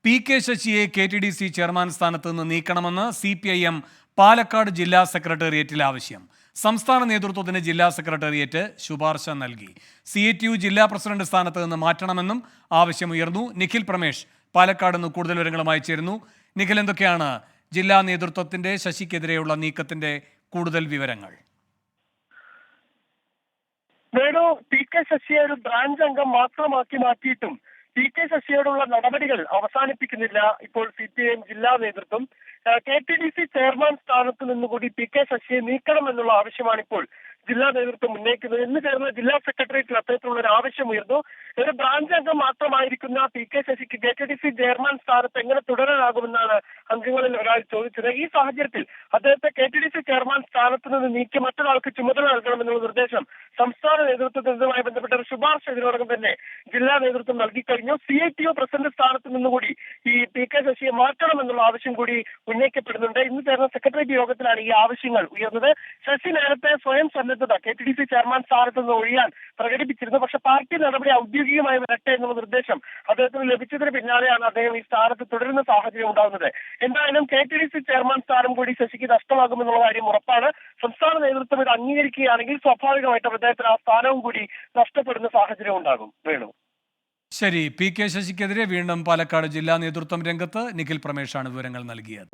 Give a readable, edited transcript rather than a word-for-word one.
P K. ശശിയെ KTDC chairman സ്ഥാനത്ത് നിന്ന് നീക്കണമെന്ന് CPIM പാലക്കാട് ജില്ലാ സെക്രട്ടേറിയറ്റിൽ ആവശ്യം. സംസ്ഥാന നേതൃത്വത്തിന് ജില്ലാ സെക്രട്ടേറിയറ്റ് ശുപാർശ നൽകി. CATU ജില്ലാ പ്രസിഡന്റ് സ്ഥാനത്ത് നിന്ന് മാറ്റണമെന്നും ആവശ്യമുയർന്നു. നിഖിൽ പ്രമേഷ് പാലക്കാട് നിന്ന് കൂടുതൽ വിവരങ്ങളുമായി ചേരുന്നു. നിഖിൽ, എന്തൊക്കെയാണ് ജില്ലാ നേതൃത്വത്തിന്റെ ശശിക്കെതിരെയുള്ള നീക്കത്തിന്റെ കൂടുതൽ വിവരങ്ങൾ? പി.കെ. ശശിയെ ഒരു ബ്രാഞ്ച് അംഗം മാത്രമാക്കി മാറ്റിയിട്ടും പി.കെ. ശശിയോടുള്ള നടപടികൾ അവസാനിപ്പിക്കുന്നില്ല ഇപ്പോൾ CPIM ജില്ലാ നേതൃത്വം. KTDC ചെയർമാൻ സ്ഥാനത്ത് നിന്നുകൂടി പി.കെ. ശശിയെ നീക്കണമെന്നുള്ള ആവശ്യമാണ് ഇപ്പോൾ ജില്ലാ നേതൃത്വം ഉന്നയിക്കുന്നത്. ഇന്ന് ചേർന്ന ജില്ലാ സെക്രട്ടേറിയറ്റിൽ അത്തരത്തിലുള്ള ഒരു ആവശ്യമുയർന്നു. ഒരു ബ്രാഞ്ച് അംഗം മാത്രമായിരിക്കുന്ന പി.കെ. ശശിക്ക് KTDC ചെയർമാൻ സ്ഥാനത്ത് എങ്ങനെ തുടരാനാകുമെന്നാണ് അംഗങ്ങളിൽ ഒരാൾ ചോദിച്ചത്. ഈ സാഹചര്യത്തിൽ അദ്ദേഹത്തെ KTDC ചെയർമാൻ സ്ഥാനത്ത് നിന്ന് നീക്കി മറ്റൊരാൾക്ക് ചുമതല നൽകണമെന്നുള്ള നിർദ്ദേശം സംസ്ഥാന നേതൃത്വത്തിനുമായി ബന്ധപ്പെട്ട ഒരു ശുപാർശ ഇതിനോടകം തന്നെ ജില്ലാ നേതൃത്വം നൽകിക്കഴിഞ്ഞു. CATU പ്രസിഡന്റ് സ്ഥാനത്ത് നിന്നുകൂടി ഈ പി.കെ. ശശിയെ മാറ്റണമെന്നുള്ള ആവശ്യം കൂടി ഉന്നയിക്കപ്പെടുന്നുണ്ട്. ഇന്ന് ചേർന്ന സെക്രട്ടേറിയറ്റ് യോഗത്തിലാണ് ഈ ആവശ്യങ്ങൾ ഉയർന്നത്. ശശി നേരത്തെ സ്വയം സന്നദ്ധത KTDC ചെയർമാൻ സ്ഥാനത്ത് നിന്ന് ഒഴിയാൻ പ്രകടിപ്പിച്ചിരുന്നു. പക്ഷേ പാർട്ടി നടപടി ഔദ്യോഗികമായി വരട്ടെ എന്നുള്ള നിർദ്ദേശം അദ്ദേഹത്തിന് ലഭിച്ചതിന് പിന്നാലെയാണ് അദ്ദേഹം ഈ സ്ഥാനത്ത് തുടരുന്ന സാഹചര്യം ഉണ്ടാകുന്നത്. എന്തായാലും KTDC ചെയർമാൻ സ്ഥാനം കൂടി ശശിക്ക് നഷ്ടമാകുമെന്നുള്ള കാര്യം ഉറപ്പാണ്. സംസ്ഥാന നേതൃത്വം ഇത് അംഗീകരിക്കുകയാണെങ്കിൽ സ്വാഭാവികമായിട്ടും അദ്ദേഹത്തിന് ആ സ്ഥാനവും കൂടി നഷ്ടപ്പെടുന്ന സാഹചര്യം ഉണ്ടാകും. വേണു, ശരി. പി.കെ. ശശിക്കെതിരെ വീണ്ടും പാലക്കാട് ജില്ലാ നേതൃത്വം രംഗത്ത്. നിഖിൽ പ്രമേഷാണ് വിവരങ്ങൾ നൽകിയത്.